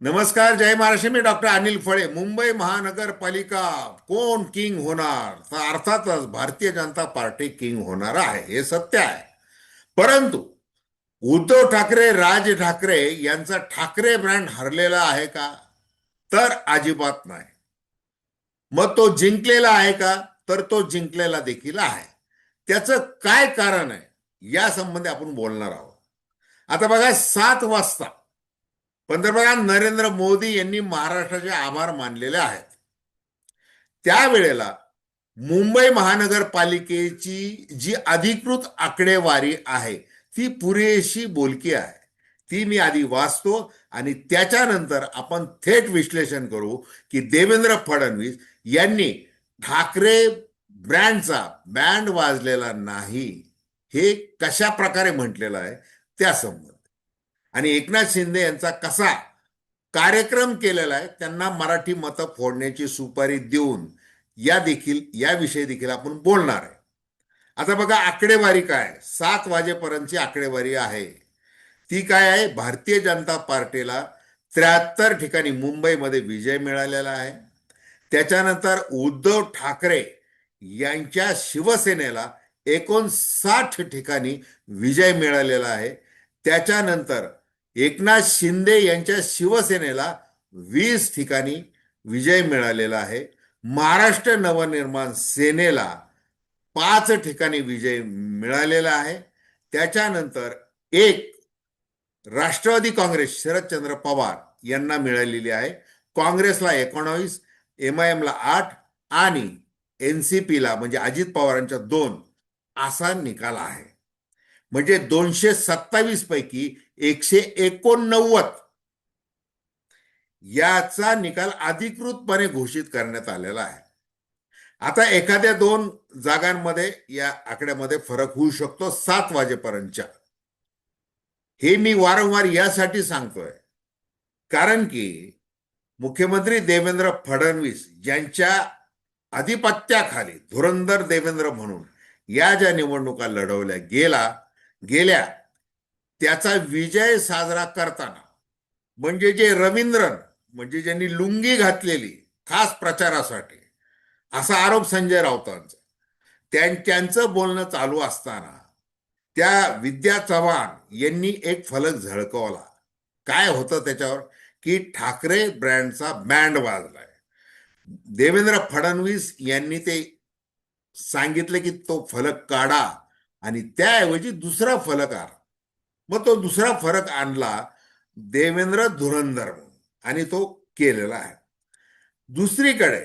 नमस्कार, जय महाराष्ट्र. मी डॉक्टर अनिल फळे. मुंबई महानगरपालिका कोण किंग होणार? तर अर्थातच भारतीय जनता पार्टी किंग होणार आहे, हे सत्य आहे. परंतु उद्धव ठाकरे, राज ठाकरे यांचा ठाकरे ब्रँड हरलेला आहे का? तर अजिबात नाही. मग तो जिंकलेला आहे का? तर तो जिंकलेला देखील आहे. त्याचं काय कारण आहे या संबंधी आपण बोलणार आहोत. आता बघा, 7 वाजता पंतप्रधान नरेंद्र मोदी यांनी महाराष्ट्राचे आभार मानलेले आहेत. त्यावेळेला मुंबई महानगरपालिकेची जी अधिकृत आकडेवारी आहे ती पुरेशी बोलकी आहे. ती मी आधी वाचतो आणि त्याच्यानंतर आपण थेट विश्लेषण करू की देवेंद्र फडणवीस यांनी ठाकरे ब्रँडचा बँड वाजलेला नाही हे कशा प्रकारे म्हटलेलं आहे त्या संबंध, आणि एकनाथ शिंदे यांचा कसा कार्यक्रम केलेला आहे त्यांना मराठी मतं फोडण्याची सुपारी देऊन याविषयी देखील आपण बोलणार आहे. आता बघा, आकडेवारी काय 7 वाजेपर्यंतची आकडेवारी आहे ती काय आहे. भारतीय जनता पार्टीला 73 ठिकाणी मुंबईमध्ये विजय मिळालेला आहे. त्याच्यानंतर उद्धव ठाकरे यांच्या शिवसेनेला 59 ठिकाणी विजय मिळालेला आहे. त्याच्यानंतर एकनाथ शिंदे यांच्या शिवसेनेला 20 ठिकाणी विजय मिळालेला आहे. महाराष्ट्र नवनिर्माण सेनेला 5 ठिकाणी विजय मिळालेला आहे. त्याच्यानंतर एक राष्ट्रवादी काँग्रेस शरदचंद्र पवार यांना मिळालेली आहे. काँग्रेसला 19, MIM ला 8 आणि NCP ला म्हणजे अजित पवारांच्या 2 असा निकाल आहे. म्हणजे 227 पैकी 189 याचा निकाल अधिकृतपणे घोषित करण्यात आलेला आहे. आता एखाद्या 2 जागांमध्ये या आकड्यामध्ये फरक होऊ शकतो 7 वाजेपर्यंतच्या. हे मी वारंवार यासाठी सांगतोय कारण की मुख्यमंत्री देवेंद्र फडणवीस यांच्या आधिपत्याखाली धुरंधर देवेंद्र म्हणून या ज्या निवडणुका लढवल्या गेल्या त्याचा विजय साजरा करताना म्हणजे जे रवींद्रन म्हणजे ज्यांनी लुंगी घातलेली खास प्रचारासाठी असा आरोप संजय राऊतांचा, त्यांचं बोलणं चालू असताना त्या विद्या चव्हाण यांनी एक फलक झळकवला. काय होतं त्याच्यावर की ठाकरे ब्रँडचा बँड वाजलाय. देवेंद्र फडणवीस यांनी ते सांगितलं की तो फलक काढा आणि त्याऐवजी दुसरा फलक आणा. मग तो दुसरा फलक आणला देवेंद्र धुरंधर आणि तो केलेला आहे. दुसरीकडे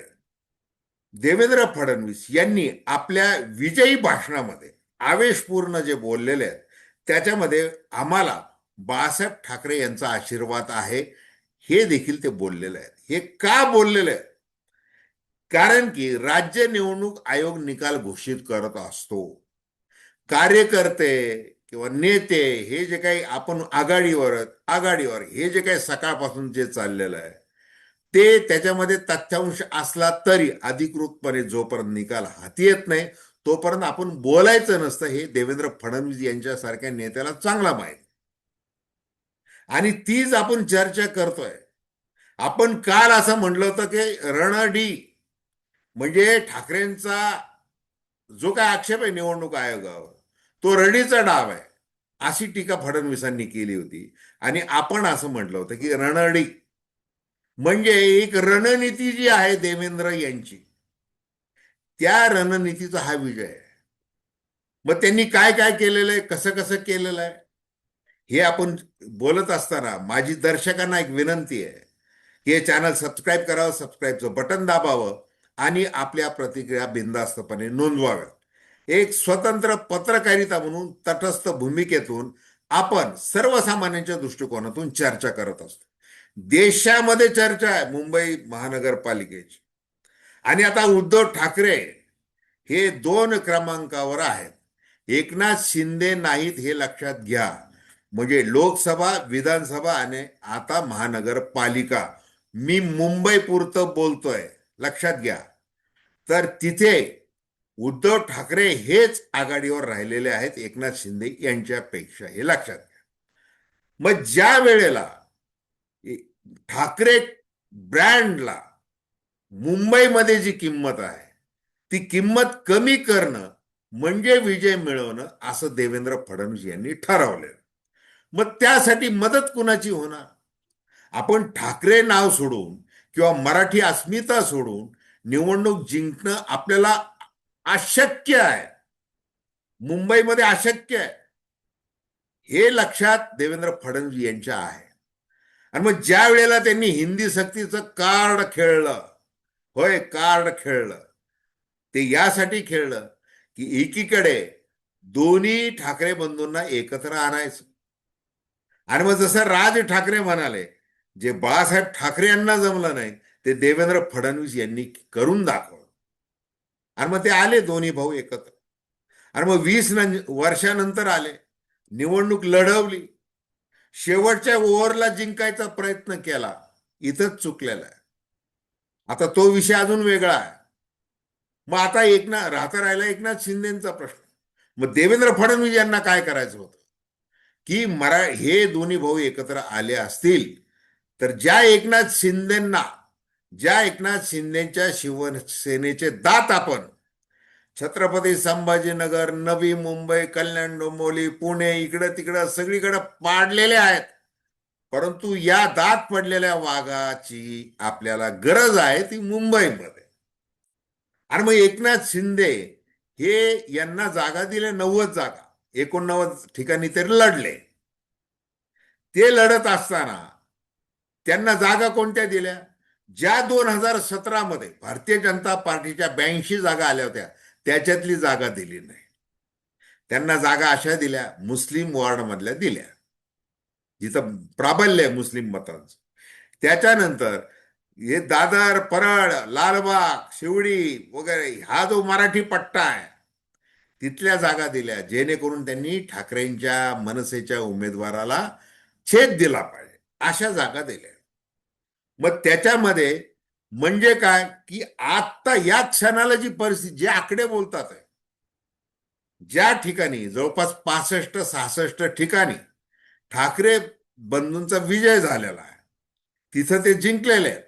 देवेंद्र फडणवीस यांनी आपल्या विजयी भाषणामध्ये आवेशपूर्ण जे बोललेले आहेत त्याच्यामध्ये आम्हाला बाळासाहेब ठाकरे यांचा आशीर्वाद आहे हे देखील ते बोललेले आहेत. हे का बोललेले आहेत? कारण की राज्य निवडणूक आयोग निकाल घोषित करत असतो. कार्यकर्ते किंवा नेते हे जे काही आपण आघाडीवर हे जे काही सकाळपासून जे चाललेलं आहे ते त्याच्यामध्ये तथ्यांश असला तरी अधिकृतपणे जोपर्यंत निकाल हाती येत नाही तोपर्यंत आपण बोलायचं नसतं. हे देवेंद्र फडणवीस यांच्यासारख्या नेत्याला चांगला माहिती आणि तीच आपण चर्चा करतोय. आपण काल असं म्हटलं होतं की रणडी म्हणजे ठाकरेंचा जो काय आक्षेप आहे निवडणूक आयोगावर तो रडीचा डाव आहे अशी टीका फडणवीसांनी केली होती. आणि आपण असं म्हटलं होतं की रणडी म्हणजे एक रणनीती जी आहे देवेंद्र यांची, त्या रणनीतीचा हा विजय आहे. मग त्यांनी काय काय केलेलं आहे, कसं कसं केलेलं आहे हे आपण बोलत असताना माझी दर्शकांना एक विनंती आहे की हे चॅनल सबस्क्राईब करावं, सबस्क्राईबचं बटन दाबावं आणि आपल्या प्रतिक्रिया बिनधास्तपणे नोंदवाव्यात. एक स्वतंत्र पत्रकारिता म्हणून तटस्थ भूमिकेतून आपण सर्वसामान्यांच्या दृष्टिकोनातून चर्चा करत असतो. देशामध्ये चर्चा आहे मुंबई महानगरपालिकेची आणि आता उद्धव ठाकरे हे 2 क्रमांकावर आहेत. एकनाथ शिंदे नाहीत हे लक्षात घ्या. म्हणजे लोकसभा, विधानसभा आणि आता महानगरपालिका, मी मुंबई पुरतं बोलतोय लक्षात घ्या. तर तिथे उद्धव ठाकरे हेच आघाडीवर राहिलेले आहेत एकनाथ शिंदे यांच्यापेक्षा, हे लक्षात घ्या. मग ज्या वेळेला ठाकरे ब्रँडला मुंबईमध्ये जी किंमत आहे ती किंमत कमी करणं म्हणजे विजय मिळवणं असं देवेंद्र फडणवीस यांनी ठरवलं. मग त्यासाठी मदत कुणाची होणार? आपण ठाकरे नाव सोडून किंवा मराठी अस्मिता सोडून निवडणूक जिंकणं आपल्याला अशक्य आहे. मुंबईमध्ये अशक्य आहे हे लक्षात देवेंद्र फडणवीस यांच्या आहे. आणि मग ज्या वेळेला त्यांनी हिंदी सक्तीचं कार्ड खेळलं, होय कार्ड खेळलं, ते यासाठी खेळलं की एकीकडे दोन्ही ठाकरे बंधूंना एकत्र आणायचं. आणि मग जसं राज ठाकरे म्हणाले, जे बाळासाहेब ठाकरे यांना जमलं नाही ते देवेंद्र फडणवीस यांनी करून दाखवलं. आणि मग ते आले दोन्ही भाऊ एकत्र. आणि मग 20 वर्षानंतर आले, निवडणूक लढवली, शेवटच्या ओव्हरला जिंकायचा प्रयत्न केला, इथंच चुकलेला आहे. आता तो विषय अजून वेगळा आहे. मग आता राहता राहिला एकनाथ शिंदेचा प्रश्न. मग देवेंद्र फडणवीस यांना काय करायचं होतं की हे दोन्ही भाऊ एकत्र आले असतील तर ज्या एकनाथ शिंदेच्या शिवसेनेचे दात आपण छत्रपती संभाजीनगर, नवी मुंबई, कल्याण डोंबिवली, पुणे, इकडं तिकडं सगळीकडे पाडलेले आहेत, परंतु या दात पडलेल्या वाघाची आपल्याला गरज आहे ती मुंबईमध्ये. आणि मग एकनाथ शिंदे हे यांना जागा दिल्या 90 जागा, 89 ठिकाणी ते लढले. ते लढत असताना त्यांना जागा कोणत्या दिल्या? ज्या 2017 मध्ये भारतीय जनता पार्टीच्या 82 जागा आल्या होत्या त्याच्यातली जागा दिली नाही. त्यांना जागा अशा दिल्या मुस्लिम वॉर्ड मधल्या दिल्या, जिथं प्राबल्य आहे मुस्लिम मतांचं. त्याच्यानंतर हे दादर, परळ, लालबाग, शिवडी वगैरे हा जो मराठी पट्टा आहे तिथल्या जागा दिल्या, जेणेकरून त्यांनी ठाकरेंच्या मनसेच्या उमेदवाराला छेद दिला पाहिजे अशा जागा दिल्या. मग त्याच्यामध्ये म्हणजे काय की आता या क्षणाला जी परिस्थिती, जे आकडे बोलतात आहे, ज्या ठिकाणी जवळपास 65-66 ठिकाणी ठाकरे बंधूंचा विजय झालेला आहे, तिथं ते जिंकलेले आहेत,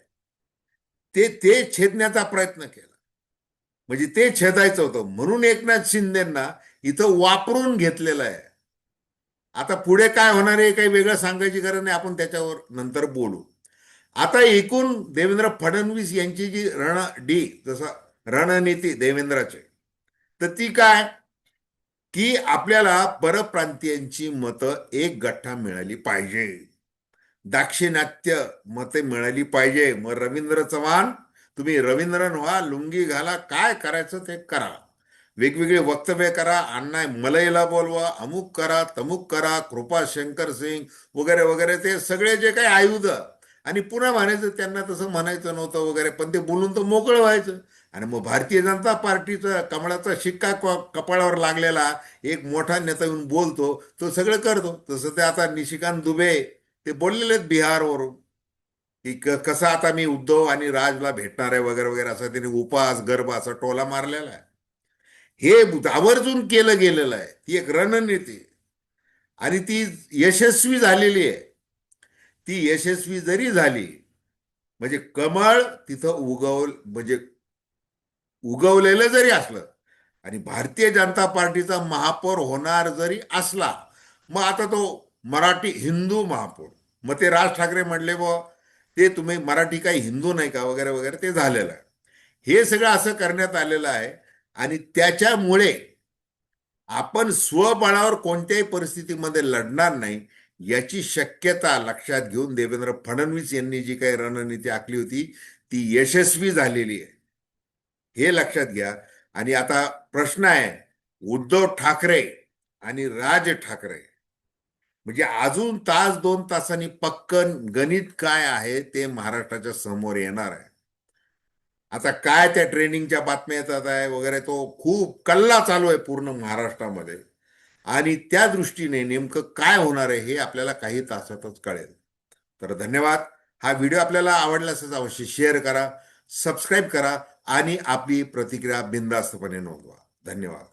ते छेदण्याचा प्रयत्न केला. म्हणजे ते छेदायचं होतं म्हणून एकनाथ शिंदेना इथं वापरून घेतलेलं आहे. आता पुढे काय होणार आहे काही वेगळं सांगायची गरज नाही, आपण त्याच्यावर नंतर बोलू. आता एकूण देवेंद्र फडणवीस यांची जी जसं रणनीती देवेंद्राची, तर ती काय की आपल्याला परप्रांतीयांची मतं एक गठ्ठा मिळाली पाहिजे, दाक्षिणात्य मते मिळाली पाहिजे. मग रवींद्र चव्हाण, तुम्ही रवींद्रन व्हा, लुंगी घाला, काय करायचं ते करा, वेगवेगळे वक्तव्य करा, अण्णा मलईला बोलवा, अमुक करा, तमुक करा, कृपा शंकर सिंग वगैरे वगैरे, ते सगळे जे काही आयुध, आणि पुन्हा म्हणायचं त्यांना तसं म्हणायचं नव्हतं वगैरे, पण ते बोलून तर मोकळं व्हायचं. आणि मग भारतीय जनता पार्टीचा कमळाचा शिक्का कपाळावर लागलेला एक मोठा नेता येऊन बोलतो, तो सगळं करतो. तसं ते आता निशिकांत दुबे ते बोललेले आहेत बिहारवरून की कसं आता मी उद्धव आणि राजला भेटणार आहे वगैरे वगैरे, असं त्यांनी उपास गर्भ असा टोला मारलेला आहे. हे आवर्जून केलं गेलेलं आहे, ती एक रणनीती आणि ती यशस्वी झालेली आहे. ती यशस्वी जरी झाली म्हणजे कमळ तिथं म्हणजे उगवलेलं जरी असलं आणि भारतीय जनता पार्टीचा महापौर होणार जरी असला, मग आता तो मराठी हिंदू महापौर, मग ते राज ठाकरे म्हणले बुवा ते तुम्ही मराठी काही हिंदू नाही का वगैरे वगैरे, ते झालेलं आहे. हे सगळं असं करण्यात आलेलं आहे. आणि त्याच्यामुळे आपण स्वबळावर कोणत्याही परिस्थितीमध्ये लढणार नाही याची शक्यता लक्षात घेऊन देवेंद्र फडणवीस यांनी जी काही रणनीती आखली होती ती यशस्वी झालेली आहे, हे लक्षात घ्या. आणि आता प्रश्न आहे उद्धव ठाकरे आणि राज ठाकरे, म्हणजे अजून तास 2 तासांनी पक्कन गणित काय आहे ते महाराष्ट्राच्या समोर येणार आहे. आता काय त्या ट्रेनिंगच्या बातम्या येतात आहे वगैरे, तो खूप कल्ला चालू आहे पूर्ण महाराष्ट्रामध्ये, आणि त्या दृष्टीने नेमकं काय होणार आहे हे आपल्याला काही तासातच कळेल. तर धन्यवाद. हा व्हिडिओ आपल्याला आवडला असेल अवश्य शेअर करा, सबस्क्राईब करा आणि आपली प्रतिक्रिया बिनधास्तपणे नोंदवा. धन्यवाद.